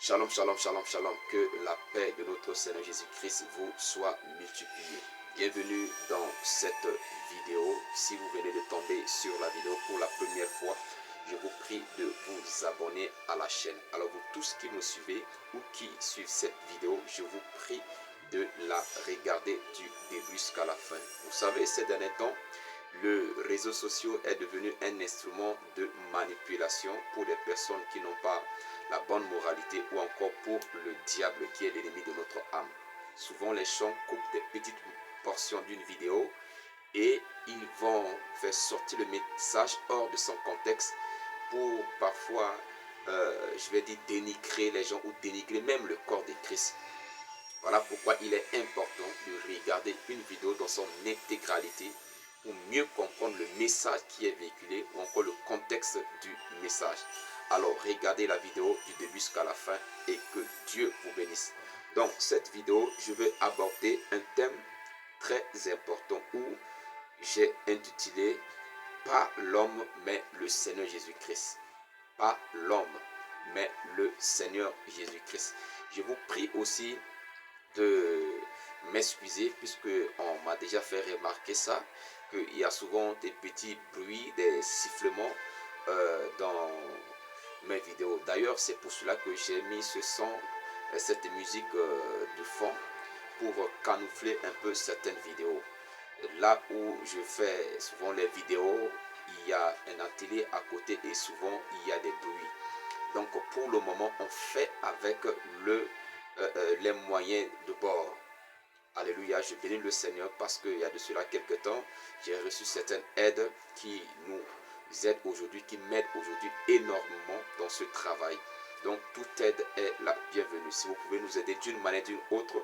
Shalom, shalom, shalom, shalom. Que la paix de notre Seigneur Jésus-Christ vous soit multipliée. Bienvenue dans cette vidéo. Si vous venez de tomber sur la vidéo pour la première fois, je vous prie de vous abonner à la chaîne. Alors vous tous qui me suivez ou qui suivent cette vidéo, je vous prie de la regarder du début jusqu'à la fin. Vous savez, ces derniers temps, le réseau social est devenu un instrument de manipulation pour des personnes qui n'ont pas la bonne moralité ou encore pour le diable qui est l'ennemi de notre âme. Souvent les gens coupent des petites portions d'une vidéo et ils vont faire sortir le message hors de son contexte pour parfois, je vais dire, dénigrer les gens ou dénigrer même le corps de Christ. Voilà pourquoi il est important de regarder une vidéo dans son intégralité pour mieux comprendre le message qui est véhiculé ou encore le contexte du message. Alors regardez la vidéo du début jusqu'à la fin et que Dieu vous bénisse. Dans cette vidéo, je vais aborder un thème très important où j'ai intitulé « Pas l'homme mais le Seigneur Jésus-Christ ». Pas l'homme mais le Seigneur Jésus-Christ. Je vous prie aussi de m'excuser puisque on m'a déjà fait remarquer ça, qu'il y a souvent des petits bruits, des sifflements dans mes vidéos. D'ailleurs, c'est pour cela que j'ai mis ce son, cette musique de fond pour camoufler un peu certaines vidéos. Là où je fais souvent les vidéos, il y a un atelier à côté et souvent il y a des bruits. Donc pour le moment, on fait avec les moyens de bord. Alléluia, je bénis le Seigneur parce qu'il y a de cela quelques temps, j'ai reçu certaines aides qui nous aident aujourd'hui, qui m'aident aujourd'hui énormément dans ce travail. Donc toute aide est la bienvenue. Si vous pouvez nous aider d'une manière ou d'une autre,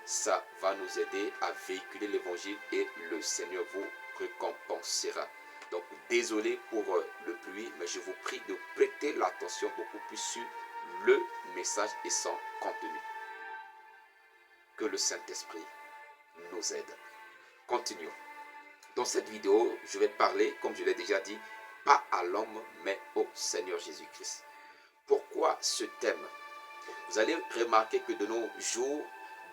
ça va nous aider à véhiculer l'évangile et le Seigneur vous récompensera. Donc désolé pour le bruit, mais je vous prie de prêter l'attention beaucoup plus sur le message et son contenu. Que le Saint-Esprit nous aide. Continuons. Dans cette vidéo, je vais parler, comme je l'ai déjà dit, pas à l'homme, mais au Seigneur Jésus-Christ. Pourquoi ce thème? Vous allez remarquer que de nos jours,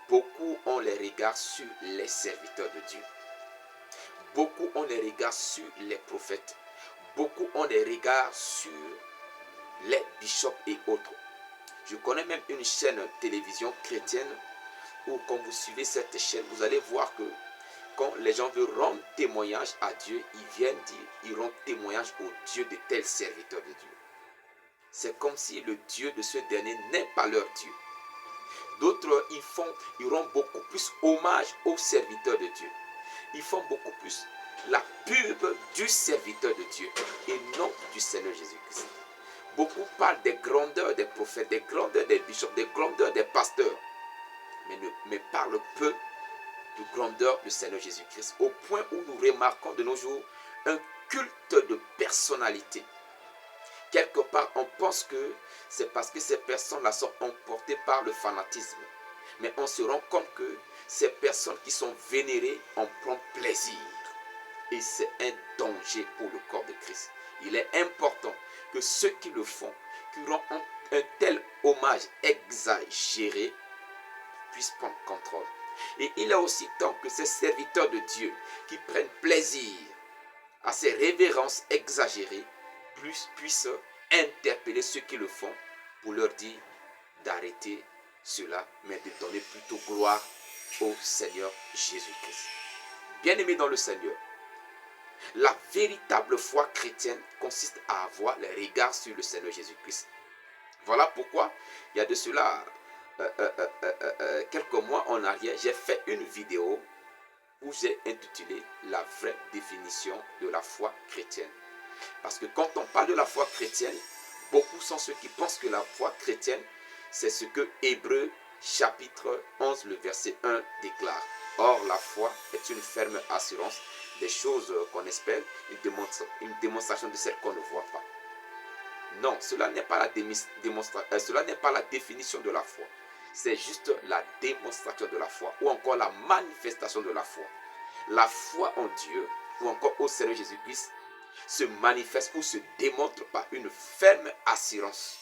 beaucoup ont les regards sur les serviteurs de Dieu. Beaucoup ont les regards sur les prophètes. Beaucoup ont les regards sur les bishops et autres. Je connais même une chaîne télévision chrétienne où quand vous suivez cette chaîne, vous allez voir que quand les gens veulent rendre témoignage à Dieu, ils viennent dire, ils rendent témoignage au Dieu de tel serviteur de Dieu. C'est comme si le Dieu de ce dernier n'est pas leur Dieu. D'autres, ils rendent beaucoup plus hommage au serviteur de Dieu. Ils font beaucoup plus la pub du serviteur de Dieu et non du Seigneur Jésus-Christ. Beaucoup parlent des grandeurs des prophètes, des grandeurs des bishops, des grandeurs des pasteurs, mais parlent peu de grandeur du Seigneur Jésus-Christ, au point où nous remarquons de nos jours un culte de personnalité. Quelque part, on pense que c'est parce que ces personnes-là sont emportées par le fanatisme. Mais on se rend compte que ces personnes qui sont vénérées en prennent plaisir. Et c'est un danger pour le corps de Christ. Il est important que ceux qui le font, qui rendent un tel hommage exagéré, puissent prendre contrôle. Et il est aussi temps que ces serviteurs de Dieu qui prennent plaisir à ces révérences exagérées puissent interpeller ceux qui le font pour leur dire d'arrêter cela, mais de donner plutôt gloire au Seigneur Jésus-Christ. Bien-aimés dans le Seigneur, la véritable foi chrétienne consiste à avoir les regards sur le Seigneur Jésus-Christ. Voilà pourquoi il y a de cela quelques mois en arrière, j'ai fait une vidéo où j'ai intitulé la vraie définition de la foi chrétienne. Parce que quand on parle de la foi chrétienne, beaucoup sont ceux qui pensent que la foi chrétienne, c'est ce que Hébreux chapitre 11, le verset 1 déclare. Or, la foi est une ferme assurance des choses qu'on espère, une démonstration de celles qu'on ne voit pas. Non, cela n'est pas la définition de la foi. C'est juste la démonstration de la foi ou encore la manifestation de la foi. La foi en Dieu ou encore au Seigneur Jésus-Christ se manifeste ou se démontre par une ferme assurance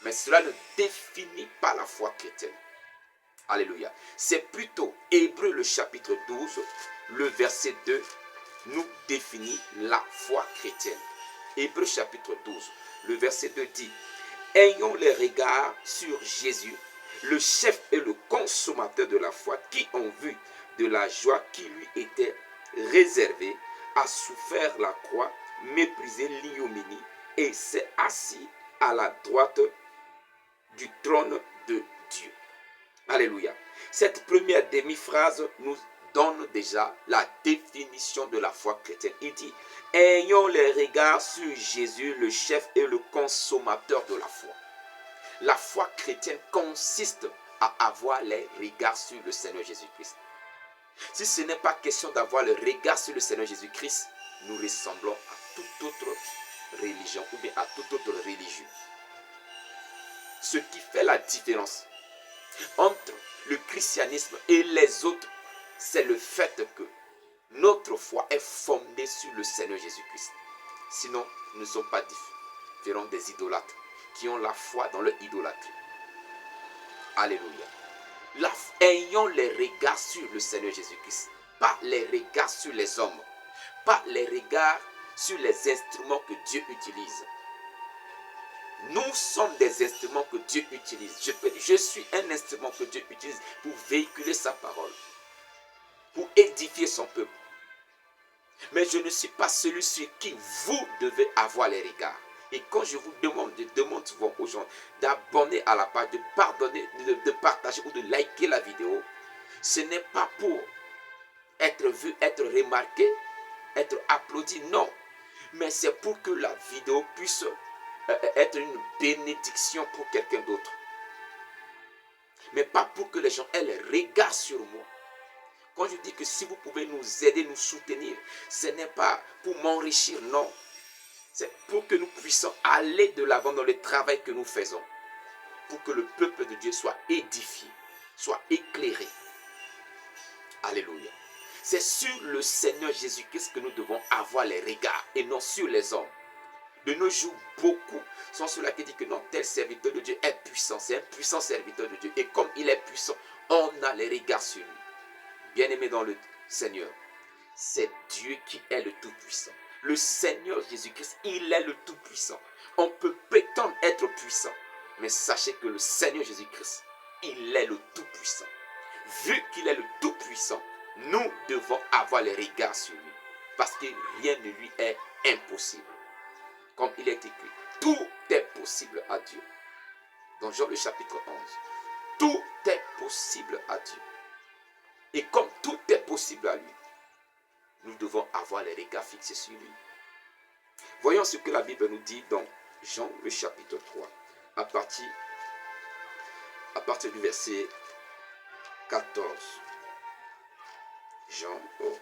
Mais cela ne définit pas la foi chrétienne. Alléluia. C'est plutôt Hébreux le chapitre 12, le verset 2, nous définit la foi chrétienne. Hébreux chapitre 12, le verset 2 dit: ayons les regards sur Jésus, le chef et le consommateur de la foi, qui, en vue de la joie qui lui était réservée, a souffert la croix, méprisé l'ignominie, et s'est assis à la droite du trône de Dieu. Alléluia. Cette première demi-phrase nous donne déjà la définition de la foi chrétienne. Il dit: ayons les regards sur Jésus, le chef et le consommateur de la foi. La foi chrétienne consiste à avoir les regards sur le Seigneur Jésus-Christ. Si ce n'est pas question d'avoir le regard sur le Seigneur Jésus-Christ, nous ressemblons à toute autre religion ou bien à toute autre religion. Ce qui fait la différence entre le christianisme et les autres, c'est le fait que notre foi est fondée sur le Seigneur Jésus-Christ. Sinon, nous ne sommes pas différents des idolâtres qui ont la foi dans leur idolâtrie. Alléluia. Ayons les regards sur le Seigneur Jésus-Christ, pas les regards sur les hommes, pas les regards sur les instruments que Dieu utilise. Nous sommes des instruments que Dieu utilise. Je peux dire, je suis un instrument que Dieu utilise pour véhiculer sa parole, pour édifier son peuple. Mais je ne suis pas celui sur qui vous devez avoir les regards. Et quand je vous demande, je demande souvent aux gens d'abonner à la page, de pardonner, de partager ou de liker la vidéo, ce n'est pas pour être vu, être remarqué, être applaudi, non. Mais c'est pour que la vidéo puisse être une bénédiction pour quelqu'un d'autre. Mais pas pour que les gens aient les regards sur moi. Quand je dis que si vous pouvez nous aider, nous soutenir, ce n'est pas pour m'enrichir, non. C'est pour que nous puissions aller de l'avant dans le travail que nous faisons. Pour que le peuple de Dieu soit édifié, soit éclairé. Alléluia. C'est sur le Seigneur Jésus-Christ que nous devons avoir les regards et non sur les hommes. De nos jours, beaucoup sont ceux-là qui disent que non, tel serviteur de Dieu est puissant. C'est un puissant serviteur de Dieu. Et comme il est puissant, on a les regards sur lui. Bien-aimé dans le Seigneur, c'est Dieu qui est le Tout-Puissant. Le Seigneur Jésus-Christ, il est le Tout-Puissant. On peut prétendre être puissant, mais sachez que le Seigneur Jésus-Christ, il est le Tout-Puissant. Vu qu'il est le Tout-Puissant, nous devons avoir les regards sur lui, parce que rien ne lui est impossible. Comme il est écrit, tout est possible à Dieu. Dans Jean le chapitre 11, tout est possible à Dieu. Et comme tout est possible à lui, nous devons avoir les regards fixés sur lui. Voyons ce que la Bible nous dit dans Jean le chapitre 3, à partir du verset 14. Jean,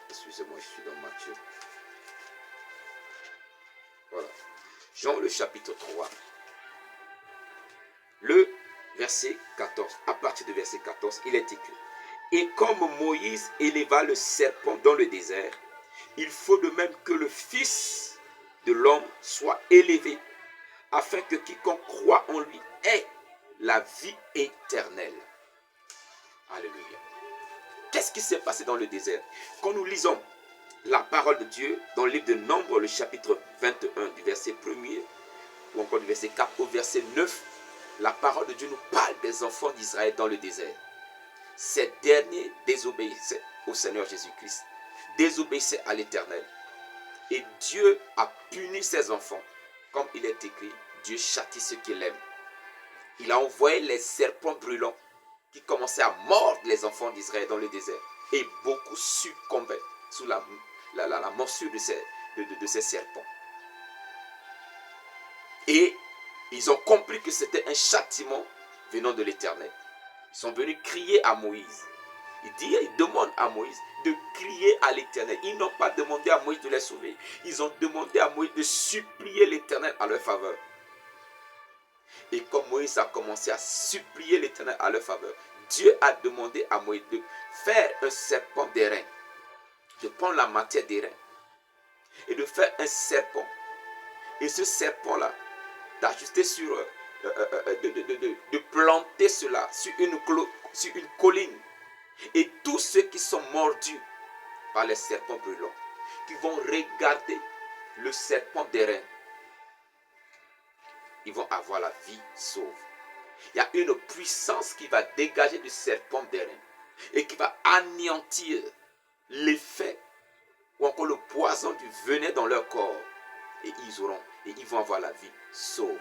excusez-moi, je suis dans Matthieu. Voilà. Jean le chapitre 3, le verset 14. À partir du verset 14, il est écrit: et comme Moïse éleva le serpent dans le désert, il faut de même que le Fils de l'homme soit élevé, afin que quiconque croit en lui ait la vie éternelle. Alléluia. Qu'est-ce qui s'est passé dans le désert? Quand nous lisons la parole de Dieu dans le livre de Nombres, le chapitre 21, du verset 1er, ou encore du verset 4 au verset 9, la parole de Dieu nous parle des enfants d'Israël dans le désert. Ces derniers désobéissaient au Seigneur Jésus-Christ, désobéissaient à l'Éternel. Et Dieu a puni ses enfants. Comme il est écrit, Dieu châtie ceux qu'il aime. Il a envoyé les serpents brûlants qui commençaient à mordre les enfants d'Israël dans le désert. Et beaucoup succombaient sous la morsure de ces serpents. Et ils ont compris que c'était un châtiment venant de l'Éternel. Ils sont venus crier à Moïse. Ils demandent à Moïse de crier à l'Éternel. Ils n'ont pas demandé à Moïse de les sauver. Ils ont demandé à Moïse de supplier l'Éternel à leur faveur. Et comme Moïse a commencé à supplier l'Éternel à leur faveur, Dieu a demandé à Moïse de faire un serpent d'airain, de prendre la matière d'airain et de faire un serpent. Et ce serpent-là, d'ajuster sur de planter cela sur une colline. Et tous ceux qui sont mordus par les serpents brûlants, qui vont regarder le serpent d'airain, ils vont avoir la vie sauve. Il y a une puissance qui va dégager du serpent d'airain et qui va anéantir l'effet ou encore le poison du venin dans leur corps. Et ils vont avoir la vie sauve.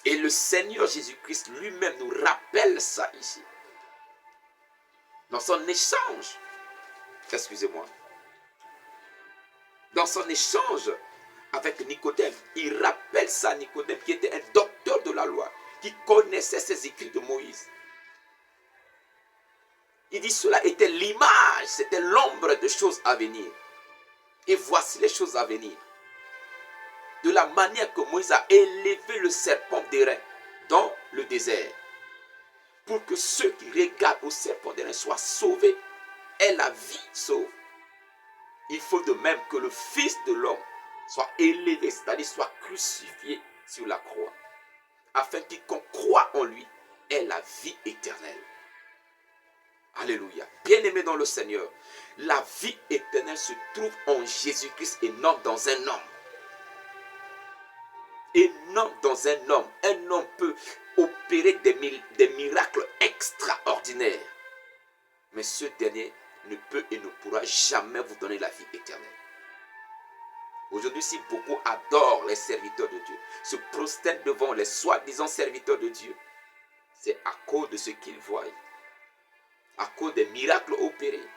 Et le Seigneur Jésus-Christ lui-même nous rappelle ça ici. Dans son échange, excusez-moi, dans son échange avec Nicodème, il rappelle ça à Nicodème qui était un docteur de la loi, qui connaissait ces écrits de Moïse. Il dit cela était l'image, c'était l'ombre de choses à venir. Et voici les choses à venir. De la manière que Moïse a élevé le serpent d'airain dans le désert, pour que ceux qui regardent au serpent d'airain soient sauvés, aient la vie sauve, il faut de même que le Fils de l'homme soit élevé, c'est-à-dire soit crucifié sur la croix, afin qu'il croit en lui ait la vie éternelle. Alléluia. Bien-aimé dans le Seigneur, la vie éternelle se trouve en Jésus-Christ et non dans un homme. Et non dans un homme. Un homme peut opérer des miracles extraordinaires. Mais ce dernier ne peut et ne pourra jamais vous donner la vie éternelle. Aujourd'hui, si beaucoup adorent les serviteurs de Dieu, se prosternent devant les soi-disant serviteurs de Dieu, c'est à cause de ce qu'ils voient, à cause des miracles opérés.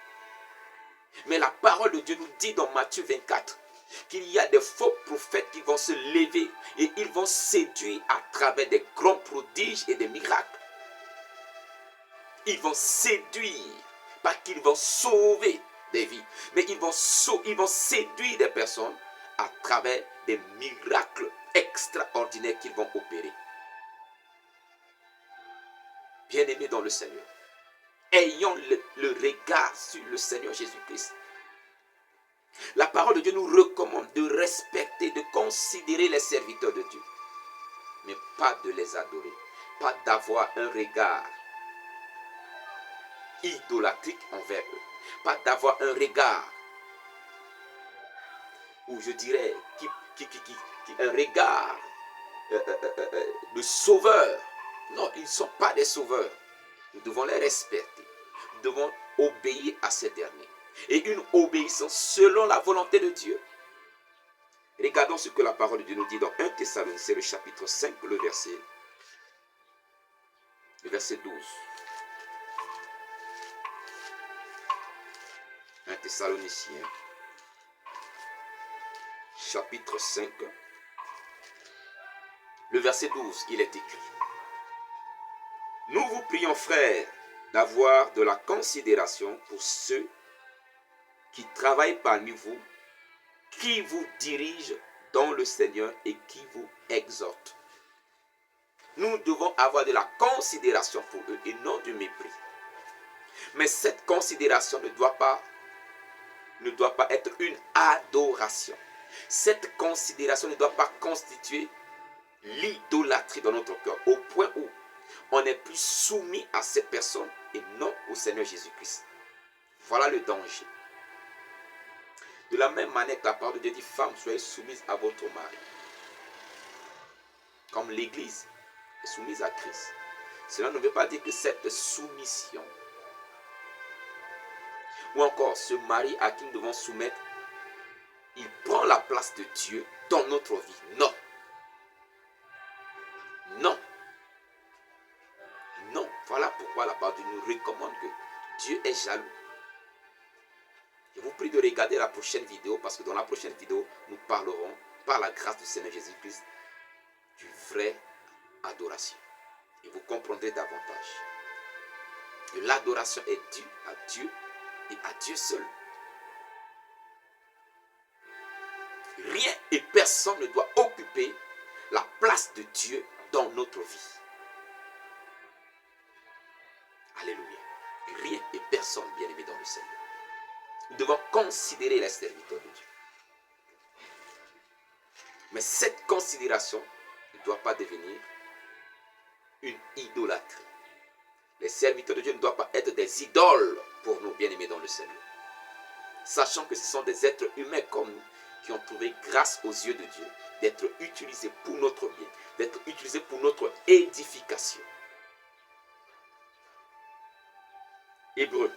Mais la parole de Dieu nous dit dans Matthieu 24 qu'il y a des faux prophètes qui vont se lever et ils vont séduire à travers des grands prodiges et des miracles. Ils vont séduire, pas qu'ils vont sauver des vies, mais ils vont séduire des personnes à travers des miracles extraordinaires qu'ils vont opérer. Bien-aimés dans le Seigneur, ayons le regard sur le Seigneur Jésus-Christ. La parole de Dieu nous recommande de respecter, de considérer les serviteurs de Dieu, mais pas de les adorer, pas d'avoir un regard idolâtrique envers eux, pas d'avoir un regard, ou je dirais, un regard de sauveur. Non, ils ne sont pas des sauveurs. Nous devons les respecter. Nous devons obéir à ces derniers. Et une obéissance selon la volonté de Dieu. Regardons ce que la parole de Dieu nous dit dans 1 Thessaloniciens, le chapitre 5, le verset 12. 1 Thessaloniciens, chapitre 5, le verset 12, il est écrit: Nous vous prions, frères, d'avoir de la considération pour ceux qui travaillent parmi vous, qui vous dirigent dans le Seigneur et qui vous exhortent. Nous devons avoir de la considération pour eux et non du mépris. Mais cette considération ne doit pas être une adoration. Cette considération ne doit pas constituer l'idolâtrie dans notre cœur, au point où on est plus soumis à ces personnes et non au Seigneur Jésus-Christ. Voilà le danger. De la même manière que la parole de Dieu dit, femmes, soyez soumises à votre mari. Comme l'Église est soumise à Christ. Cela ne veut pas dire que cette soumission, ou encore ce mari à qui nous devons soumettre, il prend la place de Dieu dans notre vie. Non. Non. Non. Voilà pourquoi la parole de Dieu nous recommande que Dieu est jaloux. Je vous prie de regarder la prochaine vidéo, parce que dans la prochaine vidéo, nous parlerons, par la grâce du Seigneur Jésus-Christ, du vrai adoration. Et vous comprendrez davantage. L'adoration est due à Dieu et à Dieu seul. Rien et personne ne doit occuper la place de Dieu dans notre vie. Alléluia. Rien et personne, bien-aimé dans le Seigneur. Nous devons considérer les serviteurs de Dieu. Mais cette considération ne doit pas devenir une idolâtrie. Les serviteurs de Dieu ne doivent pas être des idoles pour nous, bien-aimés dans le Seigneur. Sachant que ce sont des êtres humains comme nous qui ont trouvé grâce aux yeux de Dieu d'être utilisés pour notre bien, d'être utilisés pour notre édification. Hébreux,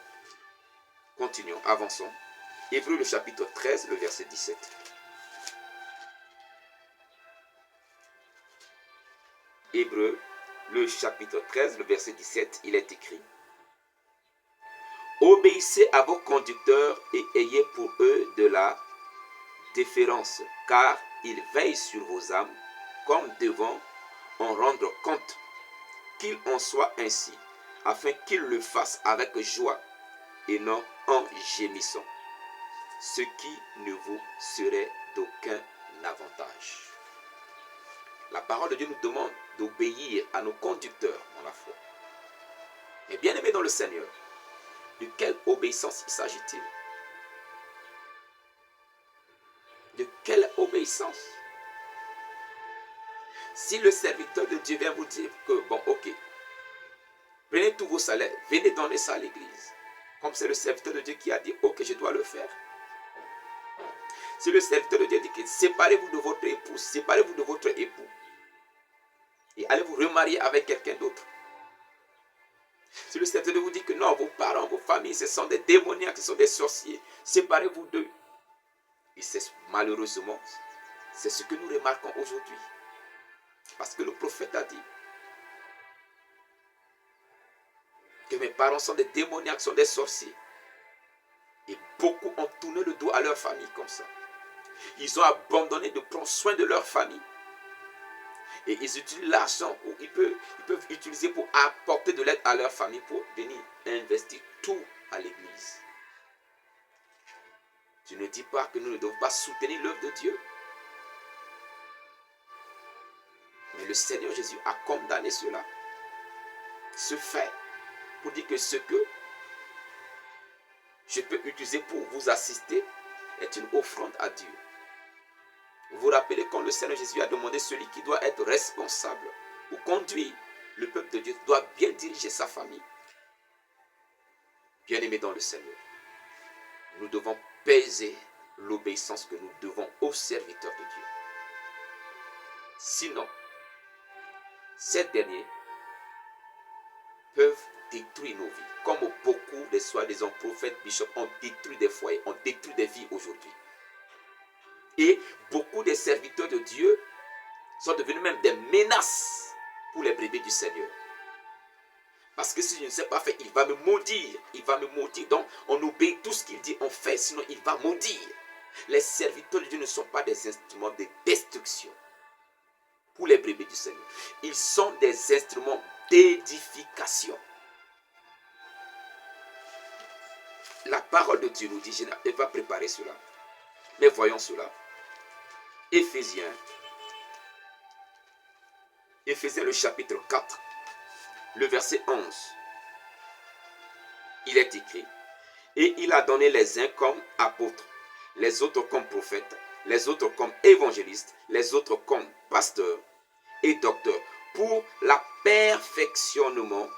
continuons, avançons. Hébreux le chapitre 13, le verset 17. Hébreux le chapitre 13, le verset 17, il est écrit: obéissez à vos conducteurs et ayez pour eux de la déférence, car ils veillent sur vos âmes comme devant en rendre compte, qu'il en soit ainsi, afin qu'ils le fassent avec joie et non en gémissant, ce qui ne vous serait d'aucun avantage. La parole de Dieu nous demande d'obéir à nos conducteurs dans la foi. Mais bien aimés dans le Seigneur, de quelle obéissance il s'agit-il? De quelle obéissance? Si le serviteur de Dieu vient vous dire que, bon, ok, prenez tous vos salaires, venez donner ça à l'église. Comme c'est le serviteur de Dieu qui a dit, ok, je dois le faire. Si le serviteur de Dieu dit que séparez-vous de votre épouse, séparez-vous de votre époux, et allez vous remarier avec quelqu'un d'autre. Si le serviteur de Dieu vous dit que non, vos parents, vos familles, ce sont des démoniaques, ce sont des sorciers, séparez-vous d'eux. Et c'est malheureusement, c'est ce que nous remarquons aujourd'hui. Parce que le prophète a dit que mes parents sont des démoniaques, sont des sorciers. Et beaucoup ont tourné le dos à leur famille comme ça. Ils ont abandonné de prendre soin de leur famille. Et ils utilisent l'argent où ils peuvent utiliser pour apporter de l'aide à leur famille, pour venir investir tout à l'église. Je ne dis pas que nous ne devons pas soutenir l'œuvre de Dieu. Mais le Seigneur Jésus a condamné cela. Ce fait, pour dire que ce que je peux utiliser pour vous assister est une offrande à Dieu. Vous vous rappelez quand le Seigneur Jésus a demandé celui qui doit être responsable ou conduire le peuple de Dieu, doit bien diriger sa famille. Bien-aimés dans le Seigneur, nous devons peser l'obéissance que nous devons aux serviteurs de Dieu. Sinon, ces derniers peuvent détruire nos vies, comme beaucoup de soi-disant prophètes, bishops ont détruit des foyers, ont détruit des vies aujourd'hui. Et beaucoup de serviteurs de Dieu sont devenus même des menaces pour les brebis du Seigneur. Parce que si je ne sais pas faire, il va me maudire. Il va me maudire. Donc, on obéit tout ce qu'il dit, on fait, sinon il va maudire. Les serviteurs de Dieu ne sont pas des instruments de destruction pour les brebis du Seigneur. Ils sont des instruments d'édification. La parole de Dieu nous dit, je n'avais pas préparé cela, mais voyons cela. Éphésiens le chapitre 4, le verset 11. Il est écrit: et il a donné les uns comme apôtres, les autres comme prophètes, les autres comme évangélistes, les autres comme pasteurs et docteurs, pour la perfectionnement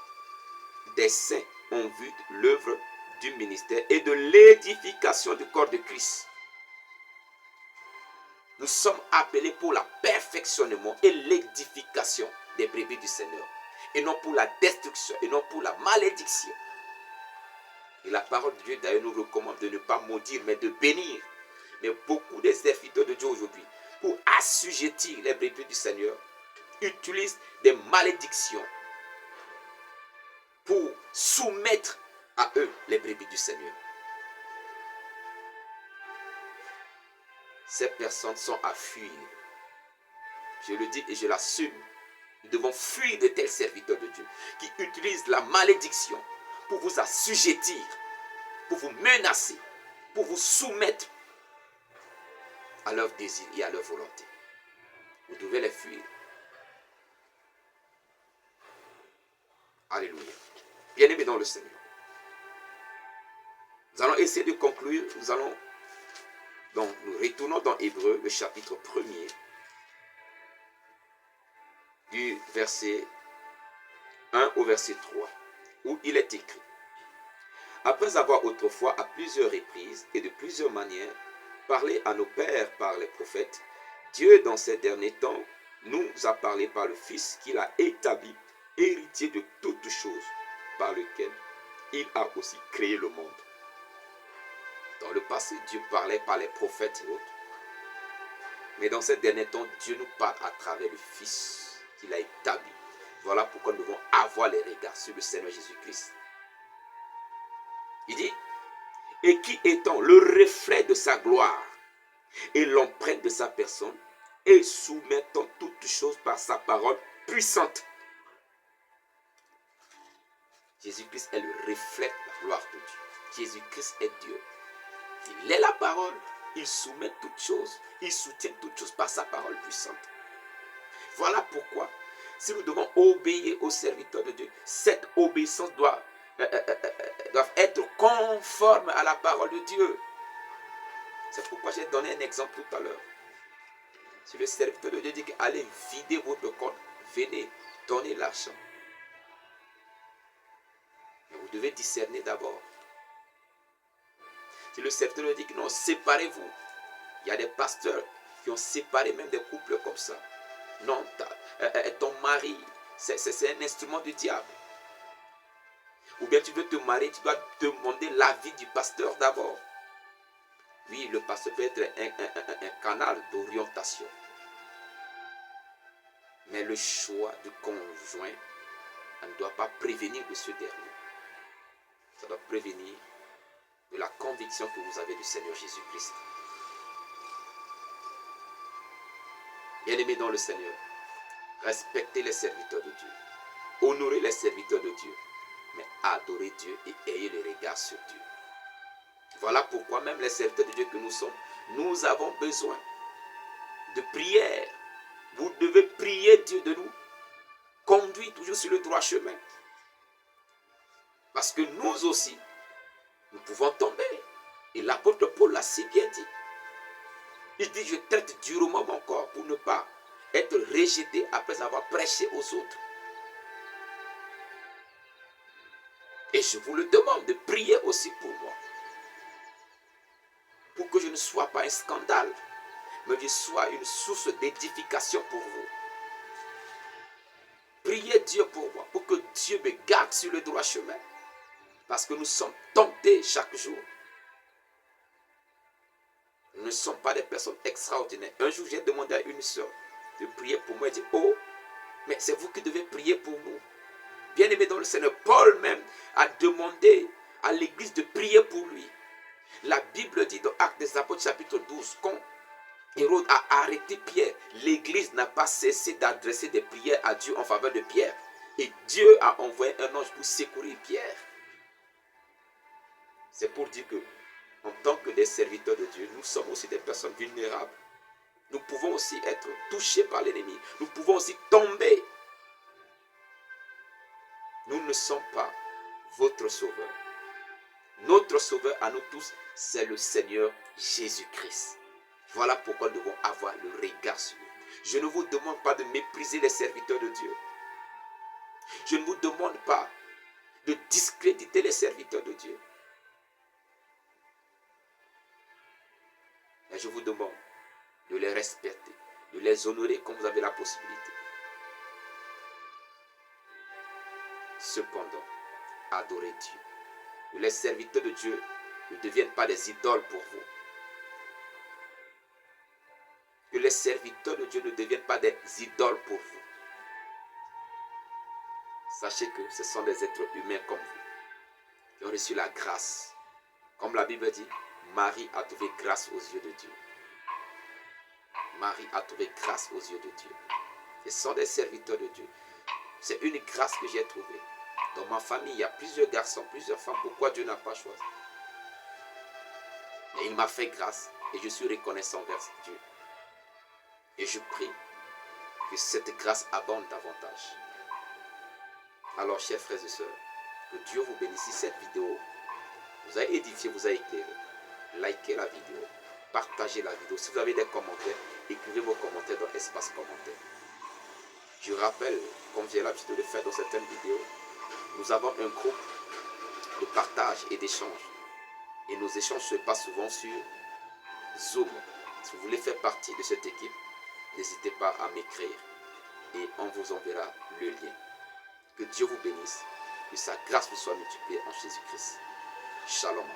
des saints en vue de l'œuvre du ministère et de l'édification du corps de Christ. Nous sommes appelés pour la perfectionnement et l'édification des brebis du Seigneur, et non pour la destruction, et non pour la malédiction. Et la parole de Dieu d'ailleurs nous recommande de ne pas maudire, mais de bénir. Mais beaucoup des serviteurs de Dieu aujourd'hui, pour assujettir les brebis du Seigneur, utilisent des malédictions pour soumettre à eux les brebis du Seigneur. Ces personnes sont à fuir. Je le dis et je l'assume. Nous devons fuir de tels serviteurs de Dieu qui utilisent la malédiction pour vous assujettir, pour vous menacer, pour vous soumettre à leurs désirs et à leur volonté. Vous devez les fuir. Alléluia. Bien-aimés dans le Seigneur, nous allons essayer de conclure. Nous retournons dans Hébreux, le chapitre 1er. du verset 1 au verset 3, où il est écrit: après avoir autrefois à plusieurs reprises et de plusieurs manières parlé à nos pères par les prophètes, Dieu dans ces derniers temps nous a parlé par le Fils qu'il a établi, héritier de toutes choses, par lequel il a aussi créé le monde. Dans le passé, Dieu parlait par les prophètes et autres. Mais dans ces derniers temps, Dieu nous parle à travers le Fils qu'il a établi. Voilà pourquoi nous devons avoir les regards sur le Seigneur Jésus-Christ. Il dit: et qui étant le reflet de sa gloire et l'empreinte de sa personne, et soumettant toutes choses par sa parole puissante. Jésus-Christ est le reflet de la gloire de Dieu. Jésus-Christ est Dieu. Il est la parole. Il soumet toutes choses. Il soutient toutes choses par sa parole puissante. Voilà pourquoi, si nous devons obéir aux serviteurs de Dieu, cette obéissance doit être conforme à la parole de Dieu. C'est pourquoi j'ai donné un exemple tout à l'heure. Si le serviteur de Dieu dit allez vider votre compte, venez, donnez l'argent. Mais vous devez discerner d'abord. Si le serviteur de Dieu dit non, séparez-vous. Il y a des pasteurs qui ont séparé même des couples comme ça. Non, ton mari, c'est un instrument du diable. Ou bien tu veux te marier, tu dois demander l'avis du pasteur d'abord. Oui, le pasteur peut être un canal d'orientation. Mais le choix du conjoint, on ne doit pas prévenir de ce dernier. Ça doit prévenir de la conviction que vous avez du Seigneur Jésus-Christ. Bien-aimés dans le Seigneur, respectez les serviteurs de Dieu. Honorez les serviteurs de Dieu. Mais adorez Dieu et ayez le regard sur Dieu. Voilà pourquoi même les serviteurs de Dieu que nous sommes, nous avons besoin de prière. Vous devez prier Dieu de nous conduire toujours sur le droit chemin. Parce que nous aussi, nous pouvons tomber. Et l'apôtre Paul l'a si bien dit. Il dit: je traite durement mon corps pour ne pas être rejeté après avoir prêché aux autres. Et je vous le demande de prier aussi pour moi. Pour que je ne sois pas un scandale, mais que je sois une source d'édification pour vous. Priez Dieu pour moi, pour que Dieu me garde sur le droit chemin. Parce que nous sommes tentés chaque jour. Nous ne sommes pas des personnes extraordinaires. Un jour, j'ai demandé à une soeur de prier pour moi. Elle dit: oh, mais c'est vous qui devez prier pour nous. Bien-aimé dans le Seigneur, Paul même a demandé à l'église de prier pour lui. La Bible dit dans Actes des Apôtres chapitre 12, quand Hérode a arrêté Pierre, l'église n'a pas cessé d'adresser des prières à Dieu en faveur de Pierre. Et Dieu a envoyé un ange pour secourir Pierre. C'est pour dire que, en tant que des serviteurs de Dieu, nous sommes aussi des personnes vulnérables. Nous pouvons aussi être touchés par l'ennemi. Nous pouvons aussi tomber. Nous ne sommes pas votre sauveur. Notre sauveur à nous tous, c'est le Seigneur Jésus-Christ. Voilà pourquoi nous devons avoir le regard sur lui. Je ne vous demande pas de mépriser les serviteurs de Dieu. Je ne vous demande pas de discréditer les serviteurs de Dieu. Mais je vous demande de les respecter, de les honorer comme vous avez la possibilité. Cependant, adorez Dieu. Que les serviteurs de Dieu ne deviennent pas des idoles pour vous. Que les serviteurs de Dieu ne deviennent pas des idoles pour vous. Sachez que ce sont des êtres humains comme vous, qui ont reçu la grâce. Comme la Bible dit, Marie a trouvé grâce aux yeux de Dieu. Marie a trouvé grâce aux yeux de Dieu. Ce sont des serviteurs de Dieu. C'est une grâce que j'ai trouvée. Dans ma famille, il y a plusieurs garçons, plusieurs femmes. Pourquoi Dieu n'a pas choisi? Mais il m'a fait grâce et je suis reconnaissant envers Dieu. Et je prie que cette grâce abonde davantage. Alors, chers frères et sœurs, que Dieu vous bénisse. Si cette vidéo vous a édifié, vous a éclairé, likez la vidéo, partagez la vidéo. Si vous avez des commentaires, écrivez vos commentaires dans l'espace commentaire. Je rappelle, comme j'ai l'habitude de le faire dans certaines vidéos, nous avons un groupe de partage et d'échange. Et nos échanges se passent souvent sur Zoom. Si vous voulez faire partie de cette équipe, n'hésitez pas à m'écrire et on vous enverra le lien. Que Dieu vous bénisse, que sa grâce vous soit multipliée en Jésus-Christ. Shalom.